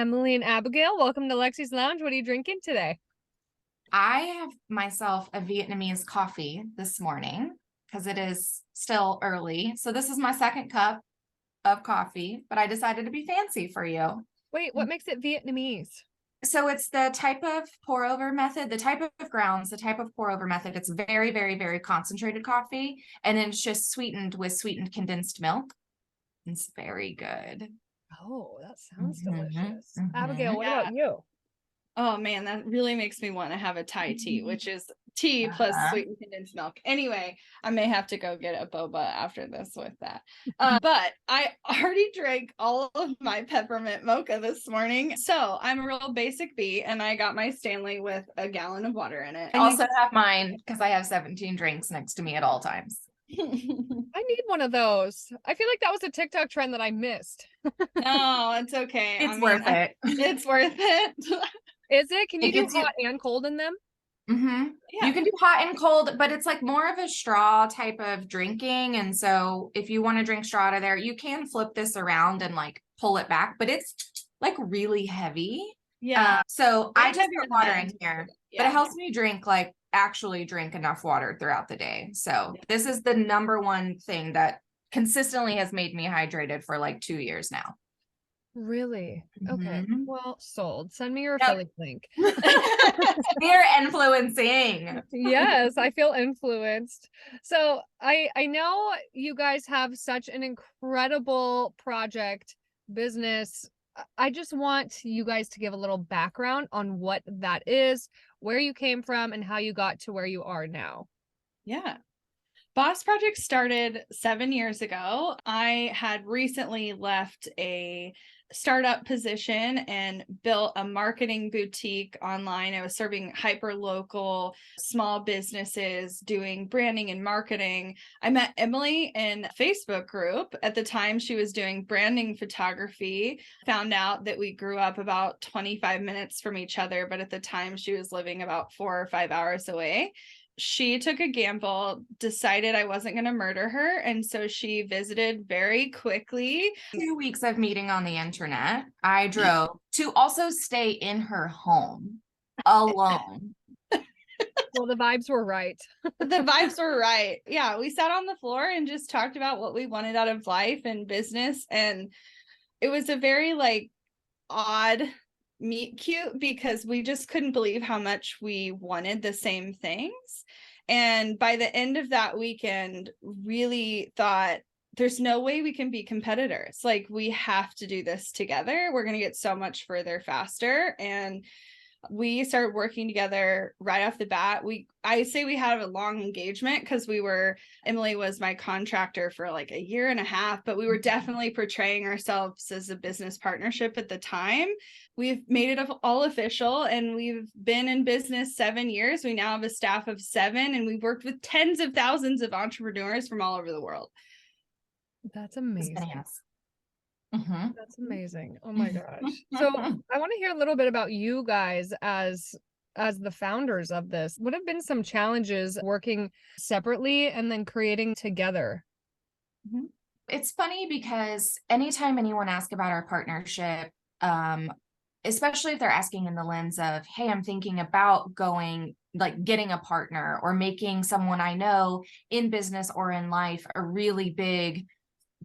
Emily and Abigail, welcome to Lexi's Lounge. What are you drinking today? I have myself a Vietnamese coffee this morning because it is still early. So this is my second cup of coffee, but I decided to be fancy for you. Wait, what makes it Vietnamese? So it's the type of pour over method, the type of grounds, the type of pour over method. It's very, very, very concentrated coffee. And then it's just sweetened with sweetened condensed milk. It's very good. Oh, that sounds Mhm, delicious. Abigail, mhm. what Yeah. about you? Oh man, that really makes me want to have a Thai tea, which is tea plus Uh-huh. sweetened condensed milk. Anyway, I may have to go get a boba after this with that. But I already drank all of my peppermint mocha this morning. So I'm a real basic bee and I got my Stanley with a gallon of water in it. I also have mine because I have 17 drinks next to me at all times. I need one of those. I feel like that was a TikTok trend that I missed. No, it's okay. It's worth it. It's worth it. Is it? Can you It do gets you. hot and cold in them? Yeah. You can do hot and cold, but it's like more of a straw type of drinking. And so if you want to drink straw out of there, you can flip this around and like pull it back, but it's like really heavy. Yeah. So Way I just heavier put than water I in here, anticipated. but it Yeah. helps me actually drink enough water throughout the day. So this is the number one thing that consistently has made me hydrated for like 2 years now. Really? Okay. Mhm. Well, sold. Send me your Yep. affiliate link. They're influencing. Yes, I feel influenced. So I know you guys have such an incredible project business. I just want you guys to give a little background on what that is, where you came from, and how you got to where you are now. Yeah. Boss Project started 7 years ago. I had recently left a startup position and built a marketing boutique online. I was serving hyper local small businesses doing branding and marketing. I met Emily in a Facebook group. At the time, she was doing branding photography. Found out that we grew up about 25 minutes from each other, but at the time, she was living about 4 or 5 hours away. She took a gamble, decided I wasn't going to murder her. And so she visited very quickly. 2 weeks of meeting on the internet. I drove to also stay in her home alone. Well, the vibes were right. The vibes were right. Yeah, we sat on the floor and just talked about what we wanted out of life and business. And it was a very odd meet cute because we just couldn't believe how much we wanted the same things. And by the end of that weekend, really thought there's no way we can be competitors. Like, we have to do this together. We're going to get so much further faster. And we started working together right off the bat. I say we had a long engagement because Emily was my contractor for like a year and a half, but we were definitely portraying ourselves as a business partnership at the time. We've made it all official and we've been in business 7 years. We now have a staff of 7 and we've worked with tens of thousands of entrepreneurs from all over the world. That's amazing. That's Mm-hmm. amazing. Oh my gosh. So I want to hear a little bit about you guys as the founders of this. What have been some challenges working separately and then creating together? It's funny because anytime anyone asks about our partnership, especially if they're asking in the lens of, hey, I'm thinking about getting a partner or making someone I know in business or in life a really big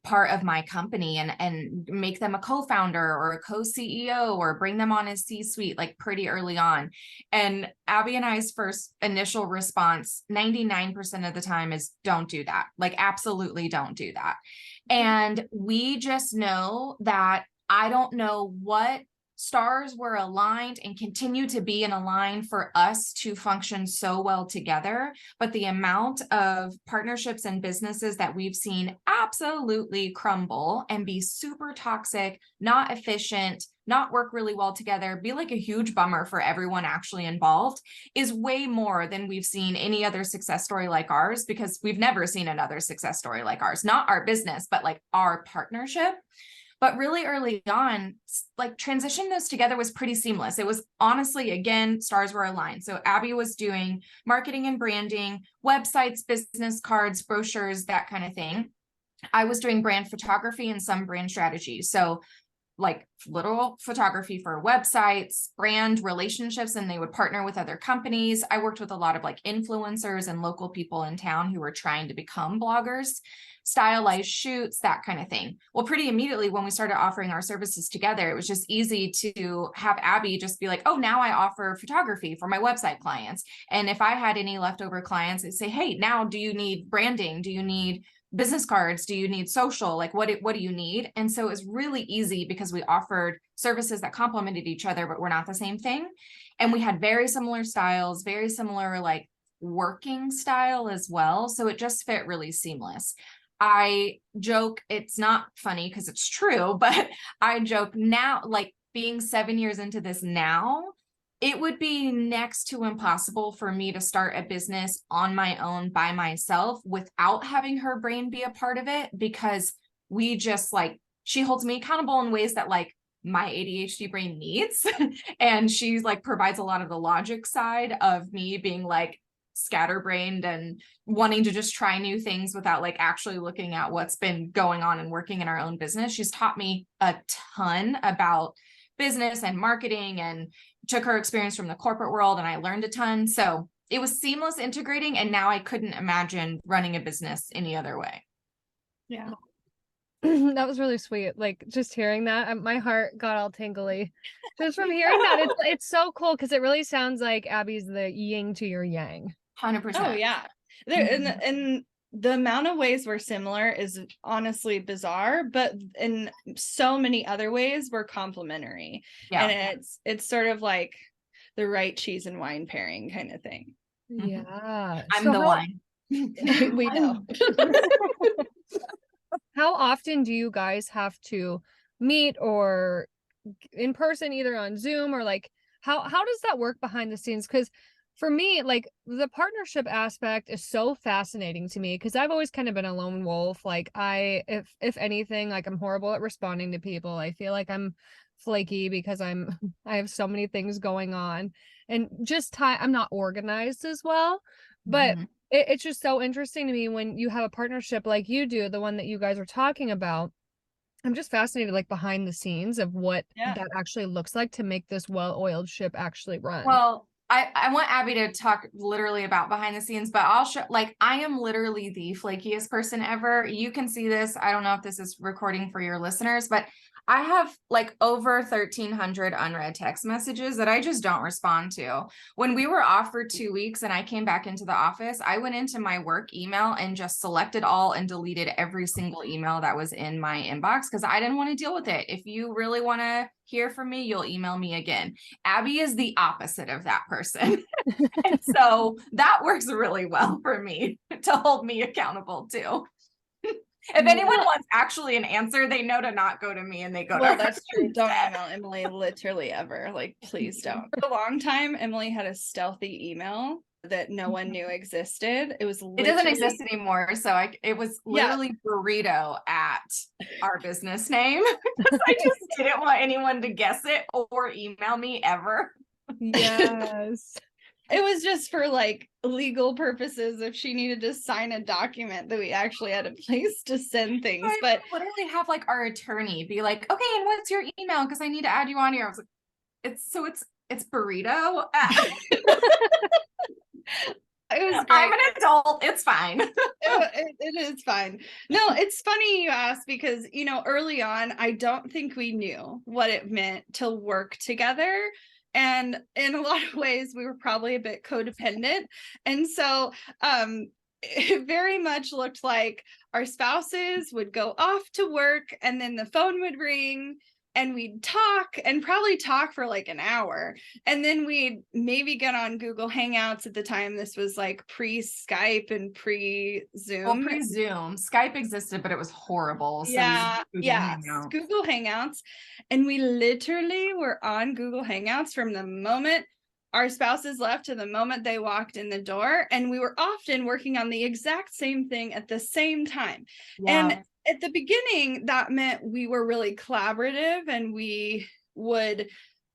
part of my company and make them a co-founder or a co-CEO or bring them on as C-suite like pretty early on. And Abby and I's first initial response 99% of the time is don't do that. Like, absolutely don't do that. And we just know that I don't know what stars were aligned and continue to be in a line for us to function so well together. But the amount of partnerships and businesses that we've seen absolutely crumble and be super toxic, not efficient, not work really well together, be like a huge bummer for everyone actually involved is way more than we've seen any other success story like ours, because we've never seen another success story like ours, not our business, but like our partnership. But really early on, like transitioning those together was pretty seamless. It was honestly, again, stars were aligned. So Abby was doing marketing and branding, websites, business cards, brochures, that kind of thing. I was doing brand photography and some brand strategy. So like literal photography for websites, brand relationships, and they would partner with other companies. I worked with a lot of like influencers and local people in town who were trying to become bloggers, stylized shoots, that kind of thing. Well, pretty immediately when we started offering our services together, it was just easy to have Abby just be like, oh, now I offer photography for my website clients. And if I had any leftover clients, I'd say, hey, now do you need branding? Do you need business cards? Do you need social? Like what do you need? And so it was really easy because we offered services that complemented each other, but were not the same thing. And we had very similar styles, very similar like working style as well. So it just fit really seamless. I joke, it's not funny because it's true, but I joke now, like being 7 years into this now, it would be next to impossible for me to start a business on my own by myself without having her brain be a part of it, because we just like, she holds me accountable in ways that like my ADHD brain needs. And she's like provides a lot of the logic side of me being like scatterbrained and wanting to just try new things without like actually looking at what's been going on and working in our own business. She's taught me a ton about business and marketing, and took her experience from the corporate world, and I learned a ton. So it was seamless integrating, and now I couldn't imagine running a business any other way. Yeah. That was really sweet. Like just hearing that, my heart got all tingly just from hearing that. It's so cool because it really sounds like Abby's the yin to your yang. 100%. Oh yeah. And the amount of ways we're similar is honestly bizarre, but in so many other ways we're complementary. Yeah. And it's sort of like the right cheese and wine pairing kind of thing. Yeah. I'm So the wine. we know. How often do you guys have to meet, or in person, either on Zoom, or like how does that work behind the scenes? Because for me, like the partnership aspect is so fascinating to me, because I've always kind of been a lone wolf. Like if anything, like I'm horrible at responding to people. I feel like I'm flaky because I have so many things going on, and just I'm not organized as well. But it's just so interesting to me when you have a partnership like you do, the one that you guys are talking about. I'm just fascinated, like behind the scenes of what that actually looks like to make this well-oiled ship actually run. Well, I want Abby to talk literally about behind the scenes, but I'll show, like, I am literally the flakiest person ever. You can see this. I don't know if this is recording for your listeners, but I have like over 1,300 unread text messages that I just don't respond to. When we were off for 2 weeks and I came back into the office, I went into my work email and just selected all and deleted every single email that was in my inbox because I didn't want to deal with it. If you really want to hear from me, you'll email me again. Abby is the opposite of that person. And so that works really well for me to hold me accountable too. If anyone wants actually an answer, they know to not go to me and they go to her. That's true. Don't email Emily literally ever. Like, please don't. For a long time, Emily had a stealthy email that no one knew existed. It doesn't exist anymore. So it was literally burrito at our business name. I just didn't want anyone to guess it or email me ever. Yes. It was just for like legal purposes if she needed to sign a document that we actually had a place to send things. But literally have like our attorney be like, okay, and what's your email? Because I need to add you on here. I was like, it's burrito. It was great. I'm an adult. It's fine. It is fine. No, it's funny you ask because, early on, I don't think we knew what it meant to work together. And in a lot of ways, we were probably a bit codependent. And so it very much looked like our spouses would go off to work and then the phone would ring and we'd talk and probably talk for like an hour. And then we'd maybe get on Google Hangouts. At the time. This was like pre-Skype and pre-Zoom. Well, pre-Zoom. Skype existed, but it was horrible. So Google Hangouts. And we literally were on Google Hangouts from the moment our spouses left to the moment they walked in the door. And we were often working on the exact same thing at the same time. Yeah. And at the beginning, that meant we were really collaborative and we would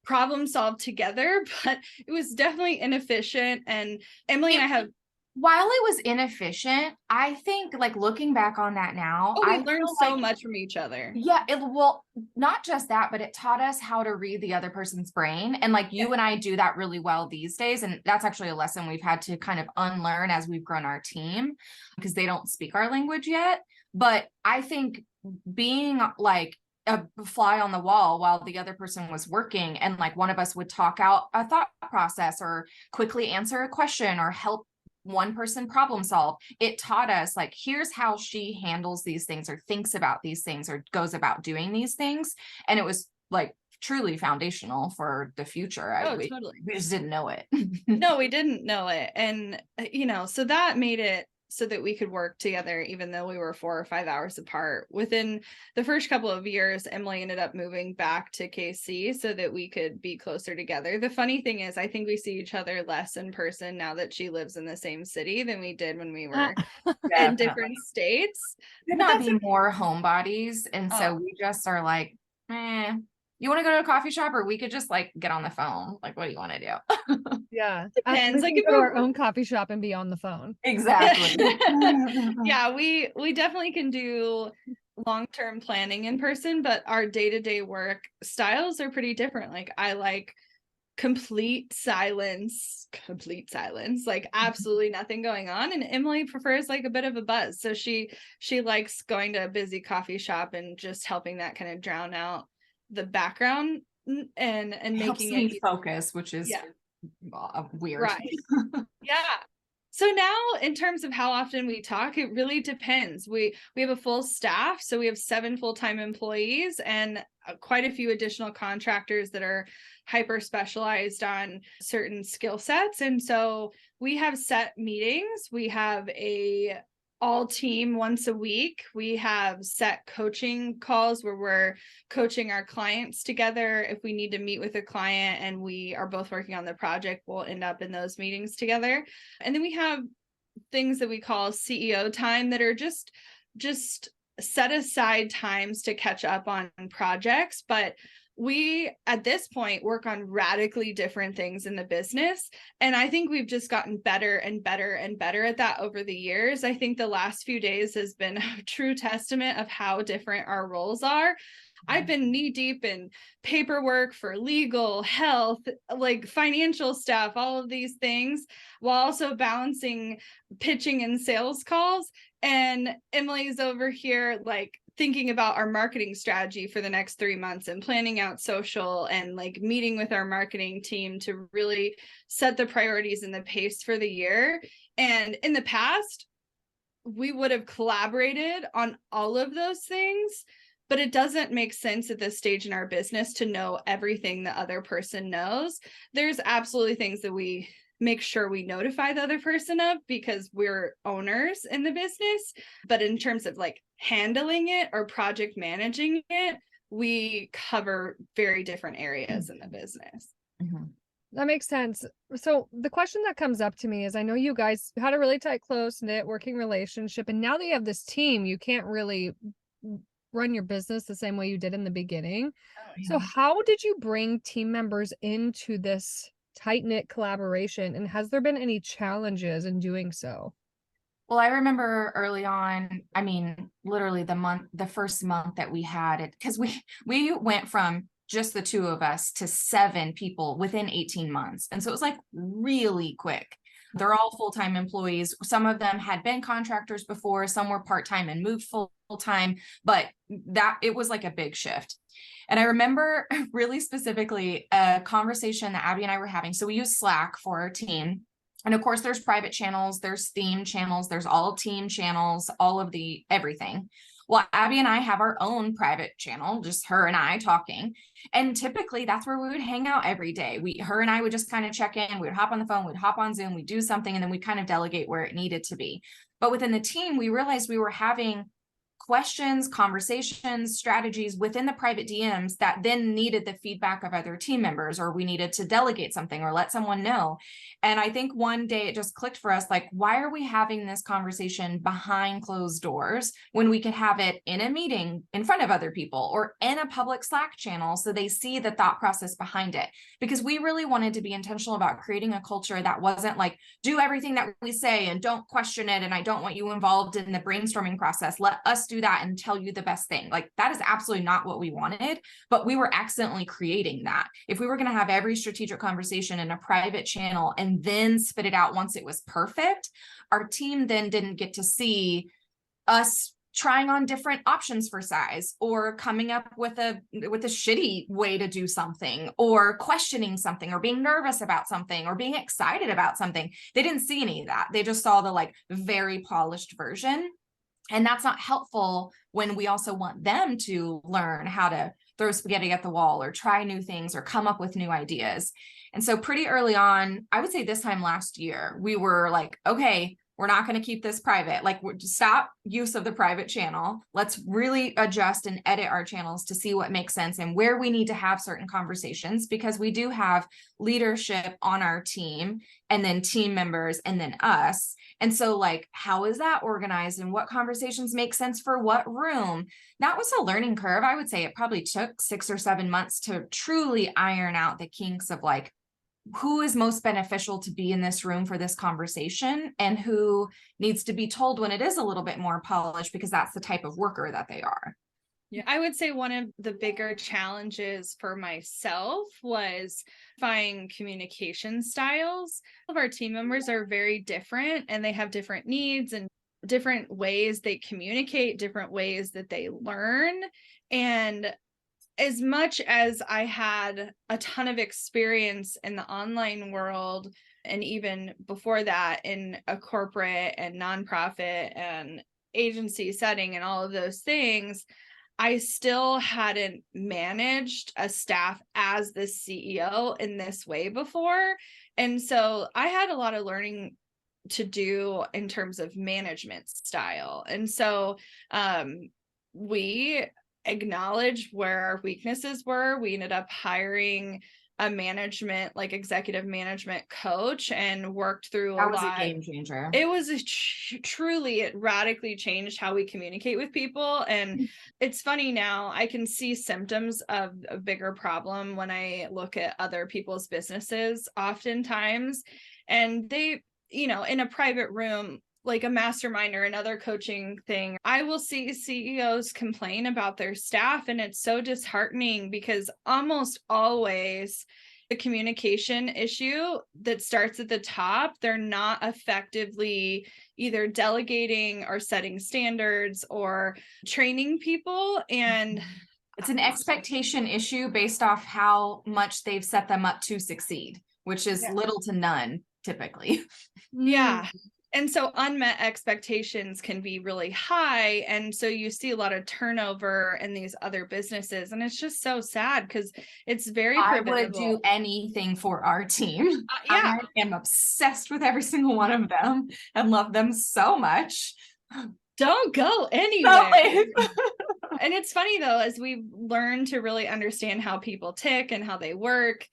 problem solve together, but it was definitely inefficient. And Emily and I have while it was inefficient, I think like looking back on that now, Oh, we I learned feel so like, much from each other. yeah, it well, not just that, but it taught us how to read the other person's brain. And like Yeah. you and I do that really well these days. And that's actually a lesson we've had to kind of unlearn as we've grown our team because they don't speak our language yet. But I think being like a fly on the wall while the other person was working and like one of us would talk out a thought process or quickly answer a question or help one person problem solve, it taught us like here's how she handles these things or thinks about these things or goes about doing these things, and it was like truly foundational for the future. Oh, totally. We just didn't know it. No, we didn't know it. And, so that made it so that we could work together, even though we were 4 or 5 hours apart. Within the first couple of years, Emily ended up moving back to KC so that we could be closer together. The funny thing is, I think we see each other less in person now that she lives in the same city than we did when we were in different states. Could But not that's be more homebodies. And so oh, we just are like, you want to go to a coffee shop or we could just like get on the phone? Like, what do you want to do? Yeah. We depends. Like can if go to our we're own coffee shop and be on the phone. Exactly. yeah, we definitely can do long-term planning in person, but our day-to-day work styles are pretty different. Like I like complete silence, like absolutely nothing going on. And Emily prefers like a bit of a buzz. So she likes going to a busy coffee shop and just helping that kind of drown out the background and Helps making me it focus, which is yeah, weird. right. Yeah. So now in terms of how often we talk, it really depends. We have a full staff, so we have 7 full-time employees and quite a few additional contractors that are hyper specialized on certain skill sets. And so we have set meetings. We have a all team once a week. We have set coaching calls where we're coaching our clients together. If we need to meet with a client and we are both working on the project, we'll end up in those meetings together. And then we have things that we call CEO time that are just set aside times to catch up on projects. But we at this point work on radically different things in the business, and I think we've just gotten better and better and better at that over the years. I think the last few days has been a true testament of how different our roles are. I've been knee deep in paperwork for legal, health, like financial stuff, all of these things, while also balancing pitching and sales calls. And Emily's over here like thinking about our marketing strategy for the next 3 months and planning out social and like meeting with our marketing team to really set the priorities and the pace for the year. And in the past, we would have collaborated on all of those things, but it doesn't make sense at this stage in our business to know everything the other person knows. There's absolutely things that we make sure we notify the other person of because we're owners in the business. But in terms of like handling it or project managing it, we cover very different areas in the business. Mhm. That makes sense. So the question that comes up to me is, I know you guys had a really tight, close knit working relationship, and now that you have this team, you can't really run your business the same way you did in the beginning. So how did you bring team members into this tight knit collaboration, and has there been any challenges in doing so? Well, I remember early on, I mean, literally the first month that we had it, because we went from just the 2 of us to 7 people within 18 months. And so it was like really quick. They're all full-time employees. Some of them had been contractors before, some were part-time and moved full-time, but that it was like a big shift. And I remember really specifically a conversation that Abby and I were having. So we use Slack for our team. And of course, there's private channels, there's theme channels, there's all team channels, all of the everything. Well, Abby and I have our own private channel, just her and I talking. And typically that's where we would hang out every day. Her and I would just kind of check in, we would hop on the phone, we'd hop on Zoom, we'd do something, and then we'd kind of delegate where it needed to be. But within the team, we realized we were having questions, conversations, strategies within the private DMs that then needed the feedback of other team members, or we needed to delegate something or let someone know. And I think one day it just clicked for us, like, why are we having this conversation behind closed doors when we could have it in a meeting in front of other people or in a public Slack channel so they see the thought process behind it? Because we really wanted to be intentional about creating a culture that wasn't like, do everything that we say and don't question it, and I don't want you involved in the brainstorming process. Let us do that and tell you the best thing. Like, that is absolutely not what we wanted, but we were accidentally creating that. If we were going to have every strategic conversation in a private channel and then spit it out once it was perfect, our team then didn't get to see us trying on different options for size, or coming up with a shitty way to do something, or questioning something, or being nervous about something, or being excited about something. They didn't see any of that. They just saw the like very polished version. And that's not helpful when we also want them to learn how to throw spaghetti at the wall or try new things or come up with new ideas. And so pretty early on, I would say this time last year, we were like, okay, we're not going to keep this private. Like, we're stop use of the private channel. Let's really adjust and edit our channels to see what makes sense and where we need to have certain conversations, because we do have leadership on our team, and then team members, and then us. And so, like, how is that organized and what conversations make sense for what room? That was a learning curve. I would say it probably took 6 or 7 months to truly iron out the kinks of like, who is most beneficial to be in this room for this conversation, and who needs to be told when it is a little bit more polished, because that's the type of worker that they are. Yeah, I would say one of the bigger challenges for myself was finding communication styles. All of our team members are very different, and they have different needs and different ways they communicate, different ways that they learn. And as much as I had a ton of experience in the online world, and even before that in a corporate and nonprofit and agency setting and all of those things, I still hadn't managed a staff as the CEO in this way before. And so I had a lot of learning to do in terms of management style. And so we acknowledged where our weaknesses were. We ended up hiring a management, like executive management coach, and worked through That a was lot. a game changer. It was truly, it radically changed how we communicate with people. And it's funny now, I can see symptoms of a bigger problem when I look at other people's businesses oftentimes. And they, you know, in a private room, like a mastermind or another coaching thing, I will see CEOs complain about their staff, and it's so disheartening, because almost always the communication issue that starts at the top, they're not effectively either delegating or setting standards or training people. And it's an expectation issue based off how much they've set them up to succeed, which is little to none typically. Yeah. And so unmet expectations can be really high. And so you see a lot of turnover in these other businesses. And it's just so sad, because it's very preventable. I would do anything for our team. Yeah. I am obsessed with every single one of them and love them so much. Don't go anywhere. And it's funny though, as we've learned to really understand how people tick and how they work,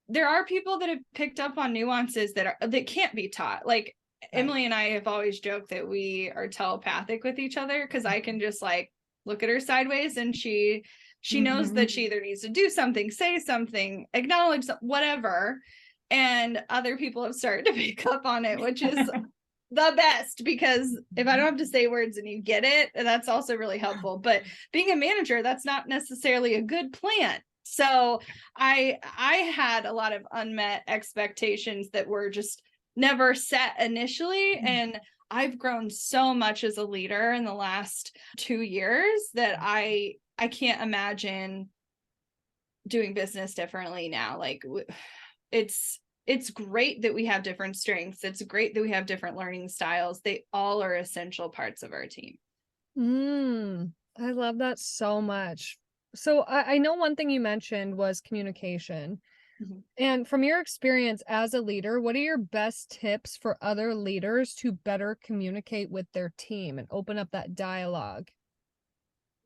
there are people that have picked up on nuances that can't be taught. Like, right. Emily and I have always joked that we are telepathic with each other, because I can just like look at her sideways, and she knows that she either needs to do something, say something, acknowledge whatever. And other people have started to pick up on it, which is the best, because if I don't have to say words and you get it, that's also really helpful. But being a manager, that's not necessarily a good plan. So I had a lot of unmet expectations that were just never set initially. And I've grown so much as a leader in the last 2 years that I can't imagine doing business differently now. Like, it's great that we have different strengths. It's great that we have different learning styles. They all are essential parts of our team. I love that so much. So I know one thing you mentioned was communication. Mm-hmm. And from your experience as a leader, what are your best tips for other leaders to better communicate with their team and open up that dialogue?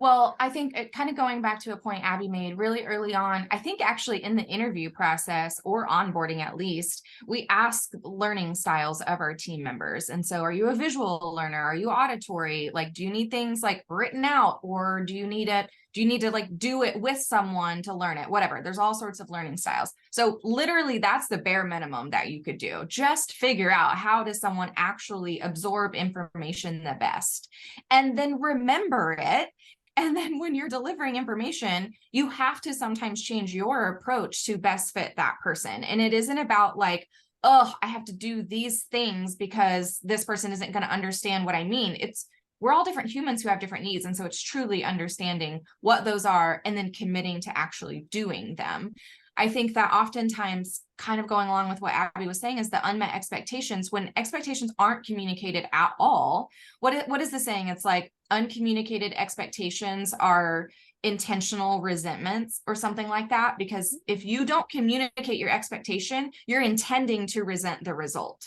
Well, I think it kind of going back to a point Abby made really early on, I think actually in the interview process or onboarding at least, we ask learning styles of our team members. And so are you a visual learner? Are you auditory? Like, do you need things like written out, or do you need it? Do you need to like do it with someone to learn it? Whatever. There's all sorts of learning styles. So literally that's the bare minimum that you could do. Just figure out, how does someone actually absorb information the best? And then remember it. And then when you're delivering information, you have to sometimes change your approach to best fit that person. And it isn't about like, oh, I have to do these things because this person isn't going to understand what I mean. It's, we're all different humans who have different needs. And so it's truly understanding what those are and then committing to actually doing them. I think that oftentimes, kind of going along with what Abby was saying, is the unmet expectations. When expectations aren't communicated at all, what is the saying? It's like uncommunicated expectations are intentional resentments or something like that. Because if you don't communicate your expectation, you're intending to resent the result,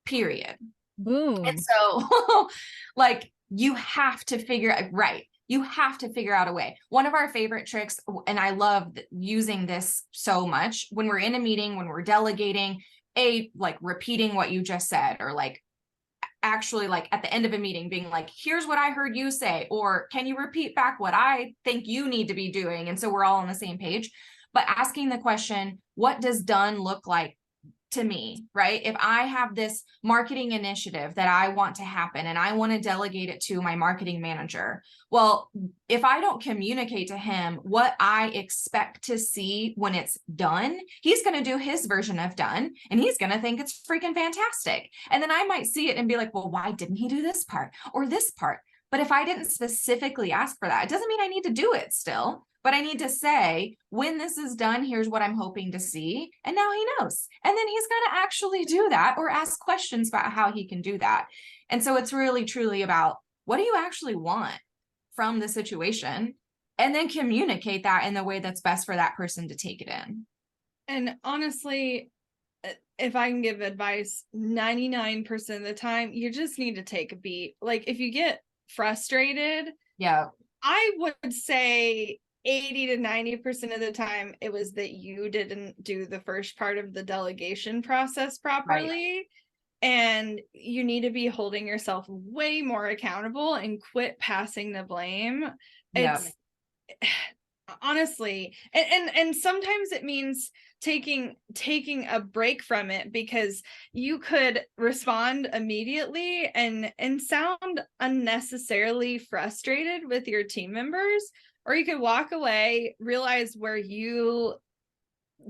period. Boom. And so like you have to figure out, right, you have to figure out a way. One of our favorite tricks, and I love using this so much when we're in a meeting, when we're delegating, like repeating what you just said, or like actually like at the end of a meeting being like, here's what I heard you say, or can you repeat back what I think you need to be doing? And so we're all on the same page. But asking the question, what does done look like to me, right? If I have this marketing initiative that I want to happen and I want to delegate it to my marketing manager, well, if I don't communicate to him what I expect to see when it's done, he's going to do his version of done and he's going to think it's freaking fantastic. And then I might see it and be like, well, why didn't he do this part or this part? But if I didn't specifically ask for that, it doesn't mean I need to do it still. But I need to say, when this is done, here's what I'm hoping to see. And now he knows. And then he's going to actually do that or ask questions about how he can do that. And so it's really, truly about, what do you actually want from the situation? And then communicate that in the way that's best for that person to take it in. And honestly, if I can give advice, 99% of the time, you just need to take a beat. Like if you get frustrated, yeah, I would say 80 to 90% of the time it was that you didn't do the first part of the delegation process properly. Right. And you need to be holding yourself way more accountable and quit passing the blame. Yeah. It's honestly, and sometimes it means taking a break from it, because you could respond immediately and sound unnecessarily frustrated with your team members, or you could walk away, realize where you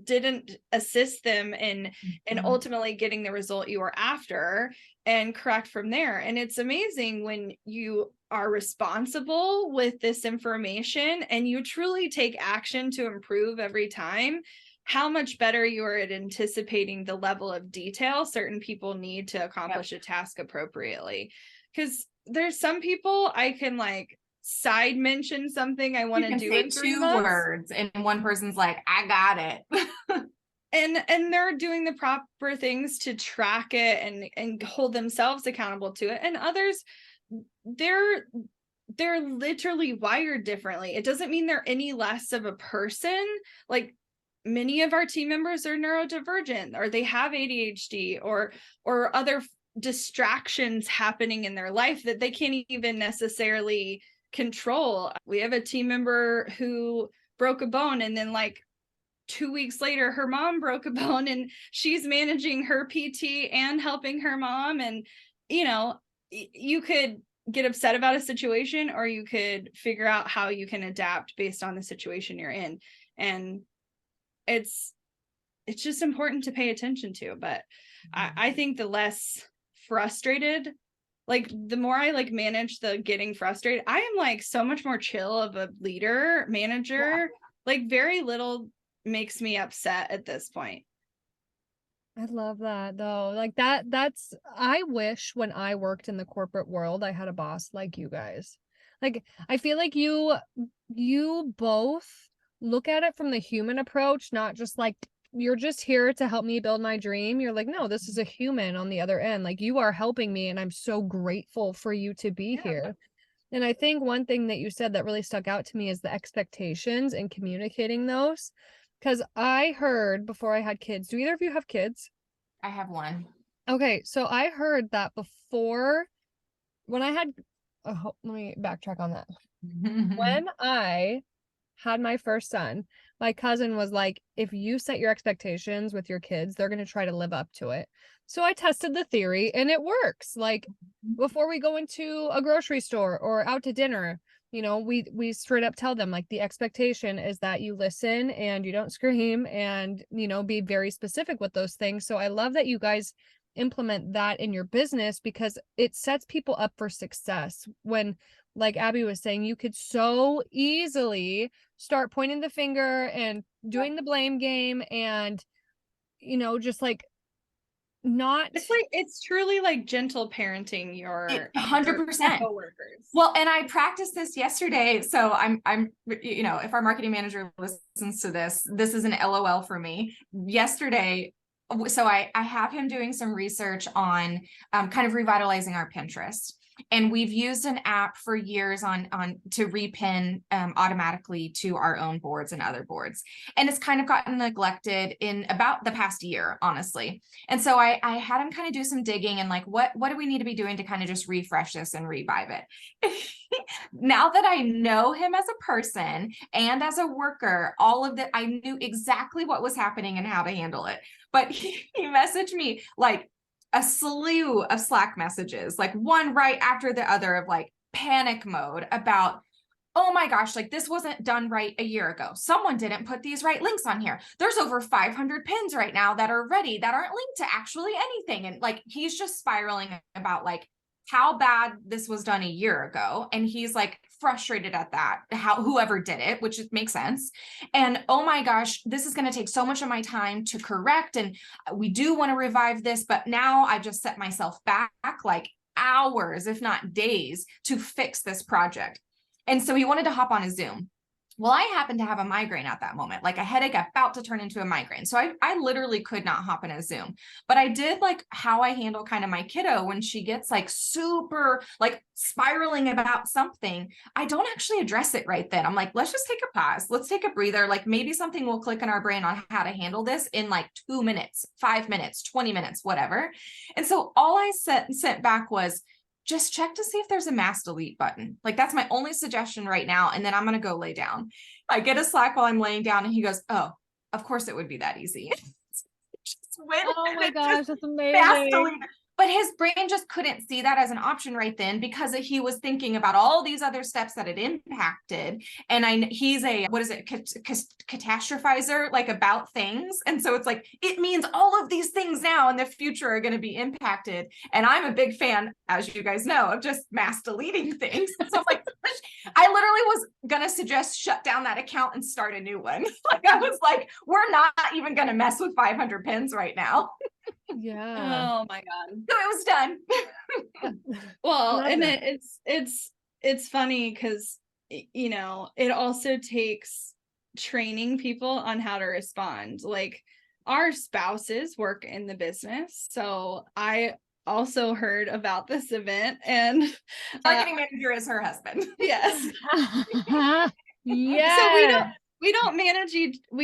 didn't assist them in and ultimately getting the result you were after, and correct from there. And it's amazing when you are responsible with this information and you truly take action to improve every time, how much better you are at anticipating the level of detail certain people need to accomplish a task appropriately. Because there's some people I can like side mention something I want to do in 2 words and one person's like, I got it. and they're doing the proper things to track it and hold themselves accountable to it. And others, they're literally wired differently. It doesn't mean they're any less of a person. Like many of our team members are neurodivergent, or they have ADHD or other distractions happening in their life that they can't even necessarily control. We have a team member who broke a bone, and then like 2 weeks later her mom broke a bone, and she's managing her PT and helping her mom. And you know, you could get upset about a situation, or you could figure out how you can adapt based on the situation you're in. And it's just important to pay attention to. But I think the less frustrated, like the more I like manage the getting frustrated, I am like so much more chill of a leader, manager. Yeah. Like very little makes me upset at this point. I love that though. Like that's, I wish when I worked in the corporate world, I had a boss like you guys. Like, I feel like you both look at it from the human approach, not just like, you're just here to help me build my dream. You're like, no, this is a human on the other end. Like, you are helping me and I'm so grateful for you to be here. And I think one thing that you said that really stuck out to me is the expectations and communicating those. Because I heard before I had kids, do either of you have kids? I have one. Okay, so I heard that before when I had, let me backtrack on that. When I had my first son, my cousin was like, if you set your expectations with your kids, they're going to try to live up to it. So I tested the theory and it works. Like before we go into a grocery store or out to dinner, you know, we straight up tell them like the expectation is that you listen and you don't scream and, you know, be very specific with those things. So I love that you guys implement that in your business because it sets people up for success when, like Abby was saying, you could so easily start pointing the finger and doing the blame game and, you know, just like not. It's like, it's truly like gentle parenting your 100%. coworkers. Well, and I practiced this yesterday. So I'm, you know, if our marketing manager listens to this, this is an LOL for me. Yesterday, so I have him doing some research on kind of revitalizing our Pinterest. And we've used an app for years on to repin automatically to our own boards and other boards. And it's kind of gotten neglected in about the past year, honestly. And so I had him kind of do some digging and like, what do we need to be doing to kind of just refresh this and revive it? Now that I know him as a person and as a worker, all of that, I knew exactly what was happening and how to handle it. But he messaged me like a slew of Slack messages, like one right after the other of like panic mode about, oh my gosh, like this wasn't done right a year ago. Someone didn't put these right links on here. There's over 500 pins right now that are ready that aren't linked to actually anything. And like, he's just spiraling about like how bad this was done a year ago. And he's like frustrated at that, how whoever did it, which makes sense. And oh my gosh, this is going to take so much of my time to correct. And we do want to revive this, but now I just set myself back like hours, if not days, to fix this project. And so he wanted to hop on a Zoom. Well, I happened to have a migraine at that moment, like a headache about to turn into a migraine. So I literally could not hop in a Zoom, but I did like how I handle kind of my kiddo when she gets like super like spiraling about something. I don't actually address it right then. I'm like, let's just take a pause. Let's take a breather. Like maybe something will click in our brain on how to handle this in like 2 minutes, 5 minutes, 20 minutes, whatever. And so all I sent back was, just check to see if there's a mass delete button. Like that's my only suggestion right now. And then I'm going to go lay down. I get a Slack while I'm laying down and he goes, oh, of course it would be that easy. Just went Oh my gosh, that's mass amazing. delete. But his brain just couldn't see that as an option right then because he was thinking about all these other steps that it impacted. And he's a, what is it, catastrophizer, like about things. And so it's like, it means all of these things now in the future are going to be impacted. And I'm a big fan, as you guys know, of just mass deleting things. So I'm like, I literally was going to suggest shut down that account and start a new one. Like I was like, we're not even going to mess with 500 pins right now. Yeah. Oh my God. So it was done. Well, Love and that. it's funny because you know, it also takes training people on how to respond. Like our spouses work in the business. So I also heard about this event and Marketing manager is her husband. yes. Yeah. So we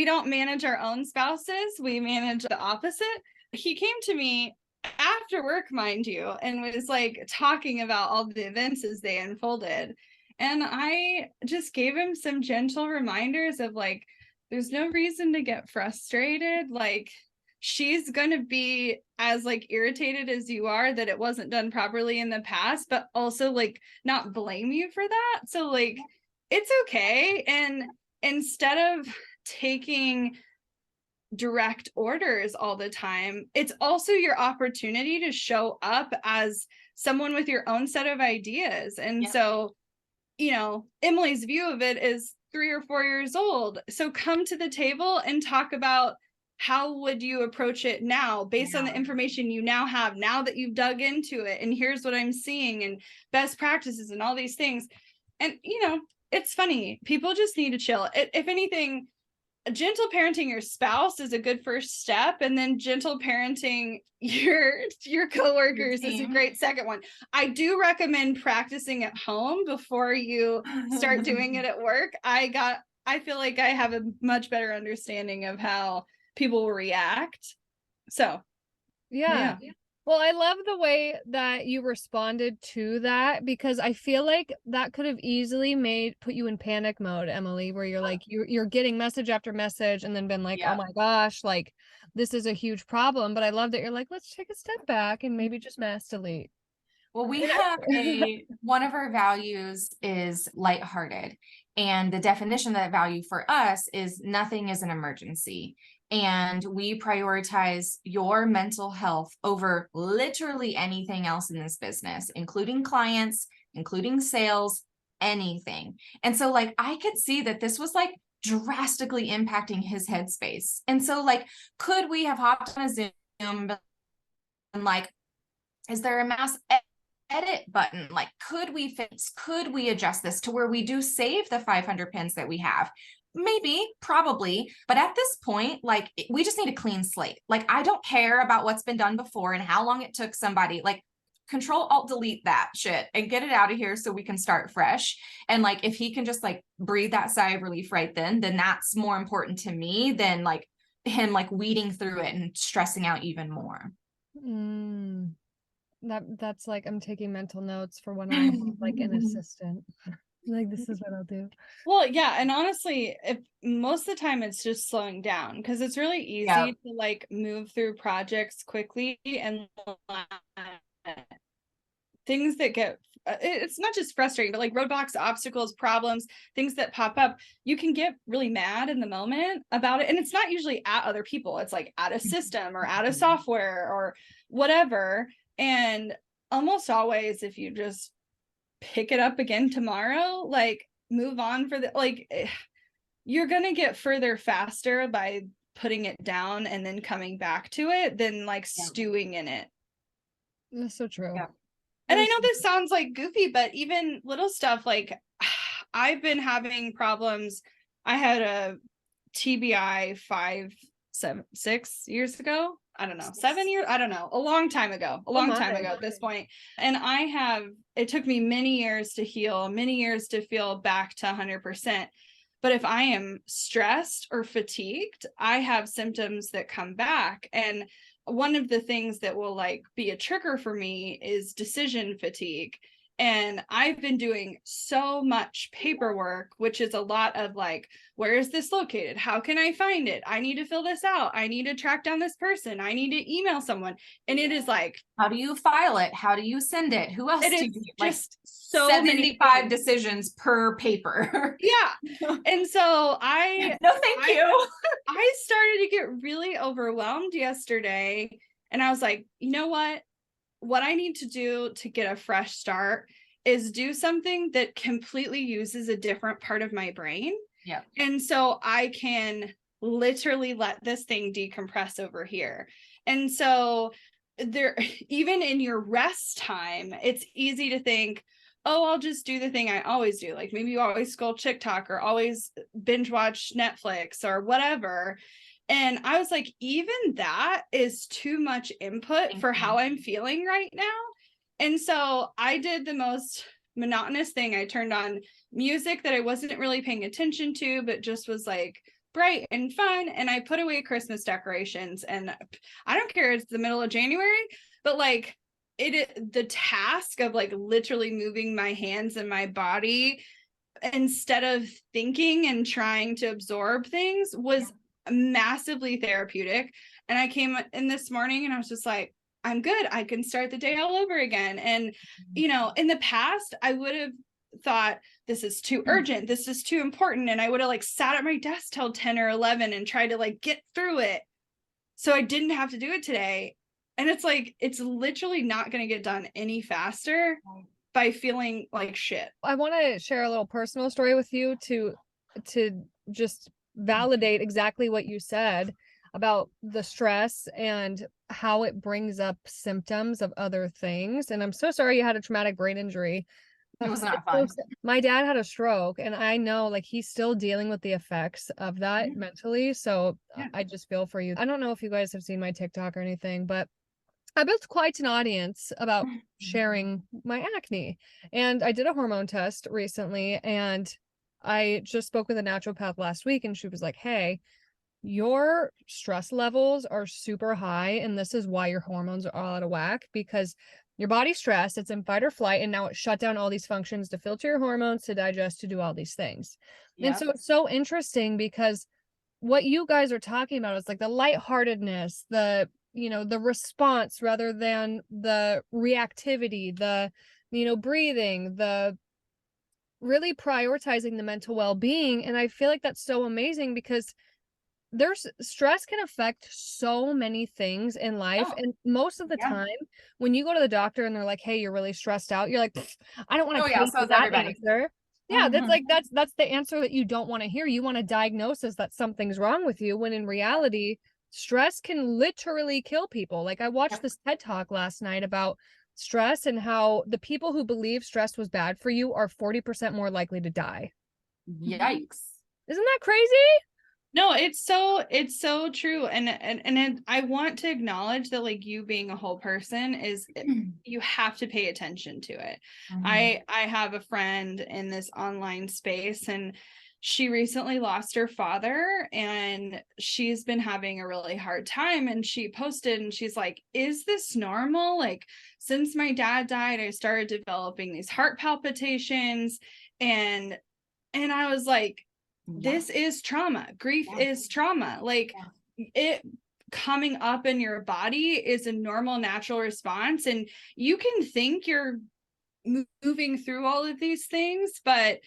don't manage our own spouses. We manage the opposite. He came to me after work, mind you, and was like talking about all the events as they unfolded. And I just gave him some gentle reminders of like, there's no reason to get frustrated. Like she's going to be as like irritated as you are that it wasn't done properly in the past, but also like not blame you for that. So like, it's okay. And instead of taking direct orders all the time, it's also your opportunity to show up as someone with your own set of ideas. And so, you know, Emily's view of it is 3 or 4 years old. So come to the table and talk about how would you approach it now based on the information you now have, now that you've dug into it, and here's what I'm seeing and best practices and all these things. And, you know, it's funny. People just need to chill. If anything, gentle parenting your spouse is a good first step, and then gentle parenting your coworkers is a great second one. I do recommend practicing at home before you start doing it at work. I feel like I have a much better understanding of how people will react. So Yeah. Well, I love the way that you responded to that, because I feel like that could have easily put you in panic mode, Emily, where you're like you're getting message after message and then been like, oh my gosh, like this is a huge problem. But I love that you're like, let's take a step back and maybe just mass delete. Well, we have one of our values is lighthearted. And the definition of that value for us is nothing is an emergency. And we prioritize your mental health over literally anything else in this business, including clients, including sales, anything. And so like, I could see that this was like drastically impacting his headspace. And so like, could we have hopped on a Zoom and like, is there a mass edit button? Like, could we adjust this to where we do save the 500 pins that we have? Maybe, probably, but at this point, like, we just need a clean slate. Like, I don't care about what's been done before and how long it took somebody. Like, Control Alt Delete that shit and get it out of here so we can start fresh. And like, if he can just like breathe that sigh of relief right then that's more important to me than like him like weeding through it and stressing out even more. That's like, I'm taking mental notes for when I have like an assistant. Like, this is what I'll do. Well, yeah, and honestly, if most of the time it's just slowing down, because it's really easy to like move through projects quickly and things that get it's not just frustrating, but like roadblocks, obstacles, problems, things that pop up, you can get really mad in the moment about it. And it's not usually at other people, it's like at a system or at a software or whatever. And almost always, if you just pick it up again tomorrow, like move on for the like, you're gonna get further faster by putting it down and then coming back to it than like stewing in it. That's so true. And I know this sounds like goofy, but even little stuff like I've been having problems. I had a TBI 6 years ago. I don't know, 7 years. I don't know, a long time ago at this point. And it took me many years to heal, many years to feel back to 100%. But if I am stressed or fatigued, I have symptoms that come back. And one of the things that will like be a trigger for me is decision fatigue. And I've been doing so much paperwork, which is a lot of like, where is this located? How can I find it? I need to fill this out. I need to track down this person. I need to email someone. And it is like, how do you file it? How do you send it? Who else do you just like so 75 decisions per paper? Yeah. And so no, thank you. I started to get really overwhelmed yesterday. And I was like, you know what I need to do to get a fresh start is do something that completely uses a different part of my brain. Yeah. And so I can literally let this thing decompress over here. And so there, even in your rest time, it's easy to think, oh, I'll just do the thing I always do. Like maybe you always scroll TikTok or always binge watch Netflix or whatever. And I was like, even that is too much input for how I'm feeling right now. And so I did the most monotonous thing. I turned on music that I wasn't really paying attention to, but just was like bright and fun. And I put away Christmas decorations. And I don't care, it's the middle of January, but like the task of like literally moving my hands and my body instead of thinking and trying to absorb things was massively therapeutic. And I came in this morning and I was just like, I'm good. I can start the day all over again. And, you know, in the past, I would have thought this is too urgent. This is too important. And I would have like sat at my desk till 10 or 11 and tried to like get through it. So I didn't have to do it today. And it's like, it's literally not going to get done any faster by feeling like shit. I want to share a little personal story with you to just validate exactly what you said about the stress and how it brings up symptoms of other things. And I'm so sorry you had a traumatic brain injury. It was not It's so fun. my dad had a stroke, and I know like he's still dealing with the effects of that Mhm. mentally. So Yeah. I just feel for you. I don't know if you guys have seen my TikTok or anything, but I built quite an audience about sharing my acne. And I did a hormone test recently, and I just spoke with a naturopath last week, and she was like, "Hey, your stress levels are super high, and this is why your hormones are all out of whack because your body's stressed, it's in fight or flight, and now it shut down all these functions to filter your hormones, to digest, to do all these things." And Yep. so it's so interesting because what you guys are talking about is like the lightheartedness, the, the response rather than the reactivity, the, breathing, the really prioritizing the mental well-being. And I feel like that's so amazing because there's stress can affect so many things in life, Oh, and most of the yeah. time when you go to the doctor and they're like, "Hey, you're really stressed out," you're like, "Pfft, I don't want Oh to yeah, pay so for is that everybody. answer." Yeah, that's Mhm. like that's the answer that you don't want to hear. You want a diagnosis that something's wrong with you, when in reality, stress can literally kill people. Like I watched Yep. this TED Talk last night about stress and how the people who believe stress was bad for you are 40% more likely to die. Yikes. Isn't that crazy? No, it's so true. I want to acknowledge that like you being a whole person is you have to pay attention to it. Mhm. I have a friend in this online space, and she recently lost her father, and she's been having a really hard time, and she posted and she's like, "Is this normal? Like since my dad died, I started developing these heart palpitations." and and I was like, Yeah. this is trauma. Grief Yeah. is trauma. Like Yeah. it coming up in your body is a normal, natural response. And you can think you're moving through all of these things, but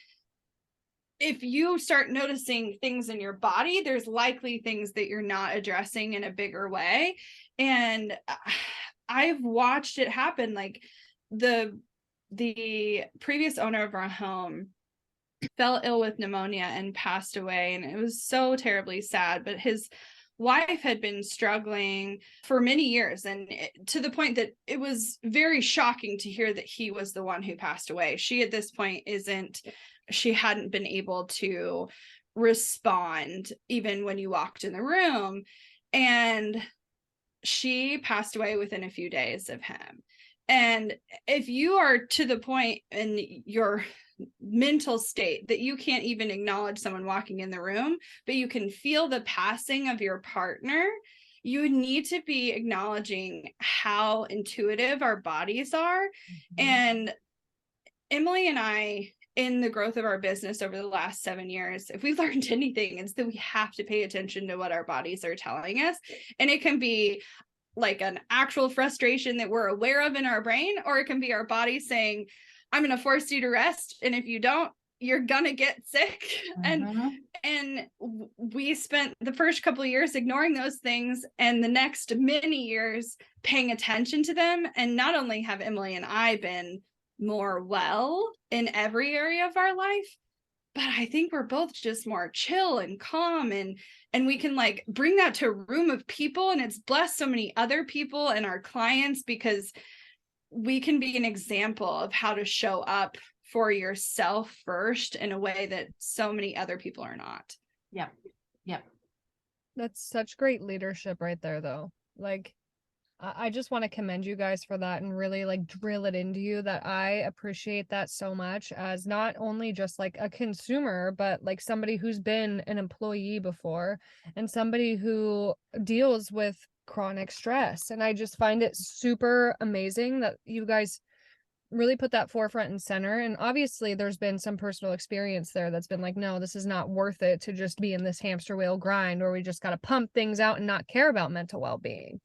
if you start noticing things in your body, there's likely things that you're not addressing in a bigger way. And I've watched it happen. Like the previous owner of our home fell ill with pneumonia and passed away, and it was so terribly sad. But his wife had been struggling for many years, and to the point that it was very shocking to hear that he was the one who passed away. She at this point isn't she hadn't been able to respond even when you walked in the room, and she passed away within a few days of him. And if you are to the point in your mental state that you can't even acknowledge someone walking in the room, but you can feel the passing of your partner, you need to be acknowledging how intuitive our bodies are. Mhm. And Emily and I, in the growth of our business over the last 7 years, if we learned anything, it's that we have to pay attention to what our bodies are telling us. And it can be like an actual frustration that we're aware of in our brain, or it can be our body saying, I'm going to force you to rest, and if you don't, you're gonna get sick. Mhm. And we spent the first couple of years ignoring those things, and the next many years paying attention to them. And not only have Emily and I been more well in every area of our life, but I think we're both just more chill and calm, and we can like bring that to a room of people, and it's blessed so many other people and our clients, because we can be an example of how to show up for yourself first in a way that so many other people are not. Yep. Yep. That's such great leadership right there, though. Like, I just want to commend you guys for that and really like drill it into you that I appreciate that so much as not only just like a consumer, but like somebody who's been an employee before and somebody who deals with chronic stress. And I just find it super amazing that you guys really put that forefront and center. And obviously there's been some personal experience there that's been like, no, this is not worth it to just be in this hamster wheel grind where we just got to pump things out and not care about mental well-being.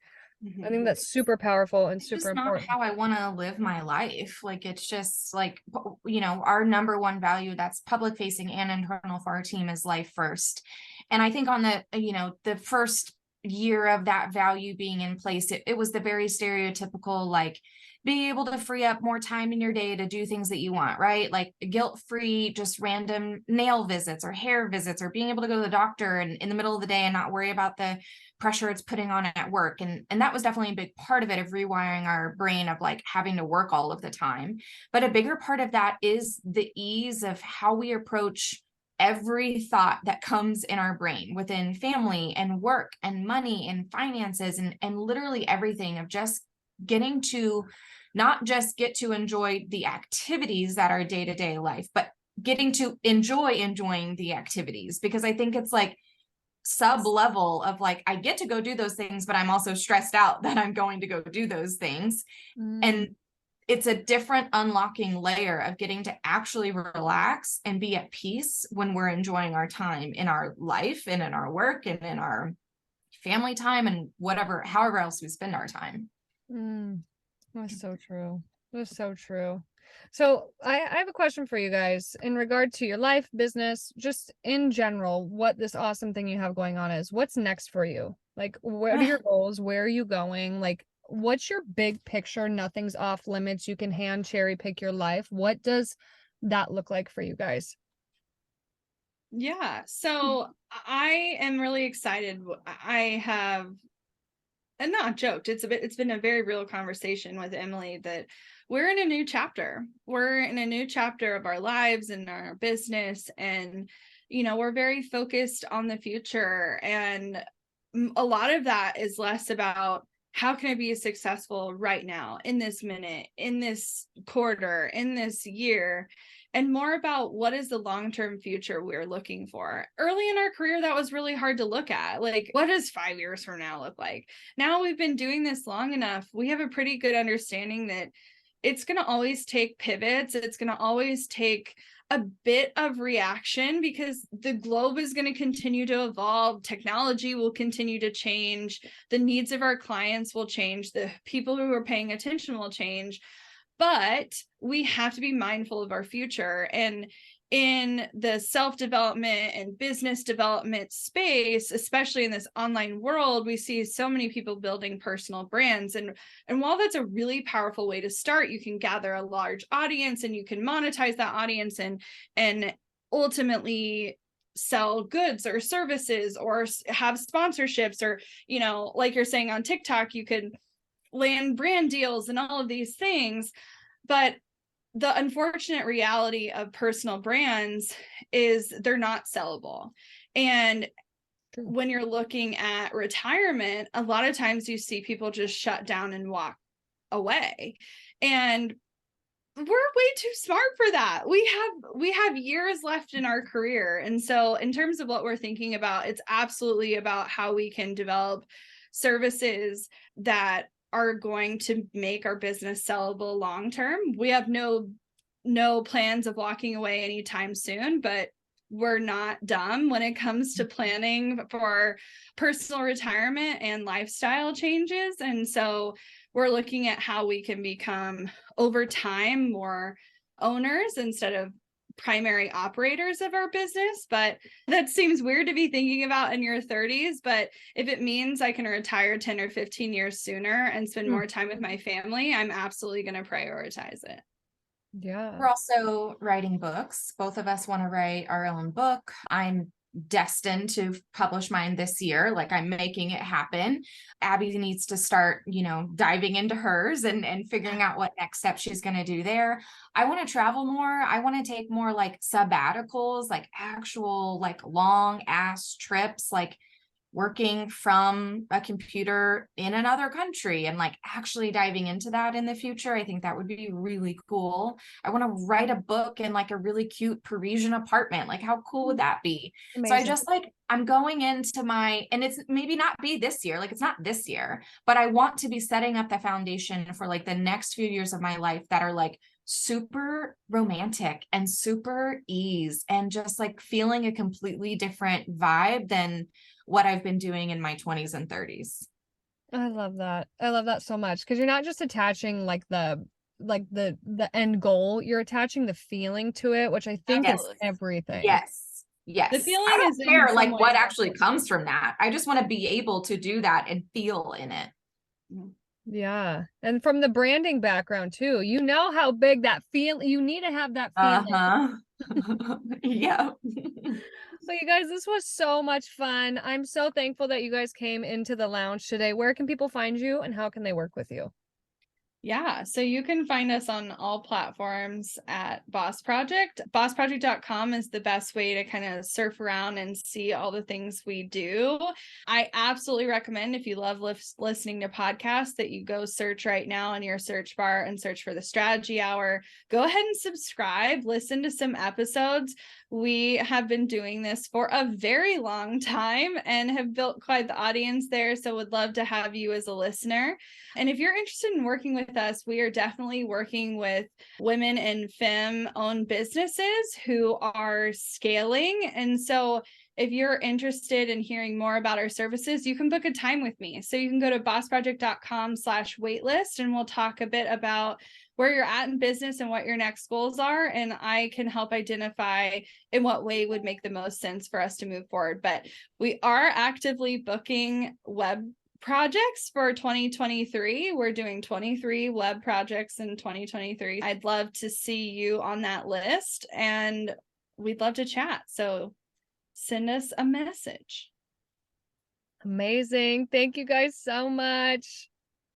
I think that's super powerful and It's super just not important. how I want to live my life. Like, it's just like, our number one value that's public facing and internal for our team is life first. And I think on the first year of that value being in place, it was the very stereotypical, like being able to free up more time in your day to do things that you want, right? Like guilt-free, just random nail visits or hair visits, or being able to go to the doctor and in the middle of the day and not worry about the pressure it's putting on at work. And that was definitely a big part of it, of rewiring our brain of like having to work all of the time. But a bigger part of that is the ease of how we approach every thought that comes in our brain within family and work and money and finances and literally everything, of just getting to not just get to enjoy the activities that are day-to-day life, but getting to enjoying the activities. Because I think it's like sub level of like, I get to go do those things, but I'm also stressed out that I'm going to go do those things. And it's a different unlocking layer of getting to actually relax and be at peace when we're enjoying our time in our life and in our work and in our family time and whatever, however else we spend our time. That's so true. That's so true. So I have a question for you guys in regard to your life, business, just in general, what this awesome thing you have going on is. What's next for you? Like, what are your goals? Where are you going? Like, what's your big picture? Nothing's off limits. You can hand cherry pick your life. What does that look like for you guys? Yeah. So I am really excited. I have, and not joked, it's been a very real conversation with Emily that we're in a new chapter. We're in a new chapter of our lives and our business. And, we're very focused on the future. And a lot of that is less about how can I be successful right now, in this minute, in this quarter, in this year, and more about what is the long-term future we're looking for. Early in our career, that was really hard to look at. Like, what does 5 years from now look like? Now we've been doing this long enough, we have a pretty good understanding that it's going to always take pivots. It's going to always take a bit of reaction, because the globe is going to continue to evolve. Technology will continue to change. The needs of our clients will change. The people who are paying attention will change. But we have to be mindful of our future. And in the self-development and business development space, especially in this online world, we see so many people building personal brands. And while that's a really powerful way to start, you can gather a large audience and you can monetize that audience and ultimately sell goods or services or have sponsorships, or, like you're saying on TikTok, you could land brand deals and all of these things. But the unfortunate reality of personal brands is they're not sellable. And when you're looking at retirement, a lot of times you see people just shut down and walk away. And we're way too smart for that. We have years left in our career. And so in terms of what we're thinking about, it's absolutely about how we can develop services that are going to make our business sellable long term. We have no plans of walking away anytime soon, but we're not dumb when it comes to planning for personal retirement and lifestyle changes. And so we're looking at how we can become, over time, more owners instead of primary operators of our business. But that seems weird to be thinking about in your 30s. But if it means I can retire 10 or 15 years sooner and spend more time with my family, I'm absolutely going to prioritize it. Yeah. We're also writing books. Both of us want to write our own book. I'm destined to publish mine this year. Like, I'm making it happen. Abby needs to start, diving into hers and figuring out what next step she's going to do there. I want to travel more. I want to take more like sabbaticals, like actual, like long ass trips, like working from a computer in another country and like actually diving into that in the future. I think that would be really cool. I want to write a book in like a really cute Parisian apartment. Like, how cool would that be? Amazing. So I just like, I'm going into and it's maybe not be this year, like it's not this year, but I want to be setting up the foundation for like the next few years of my life that are like super romantic and super ease and just like feeling a completely different vibe than what I've been doing in my 20s and 30s. I love that. I love that so much, because you're not just attaching like the end goal, you're attaching the feeling to it, which I think is everything. Yes. The feeling I don't is care like what actually comes from that. I just want to be able to do that and feel in it. Yeah. And from the branding background too, how big that feel, you need to have that feeling. Yeah. But you guys, this was so much fun. I'm so thankful that you guys came into the lounge today. Where can people find you and how can they work with you? Yeah, so you can find us on all platforms at Boss Project. Bossproject.com is the best way to kind of surf around and see all the things we do. I absolutely recommend, if you love listening to podcasts, that you go search right now in your search bar and search for the Strategy Hour. Go ahead and subscribe, listen to some episodes. We have been doing this for a very long time and have built quite the audience there. So would love to have you as a listener. And if you're interested in working with us, we are definitely working with women in femme-owned businesses who are scaling. And so if you're interested in hearing more about our services, you can book a time with me. So you can go to bossproject.com/waitlist and we'll talk a bit about where you're at in business and what your next goals are. And I can help identify in what way would make the most sense for us to move forward. But we are actively booking web projects for 2023. We're doing 23 web projects in 2023. I'd love to see you on that list and we'd love to chat. So send us a message. Amazing. Thank you guys so much.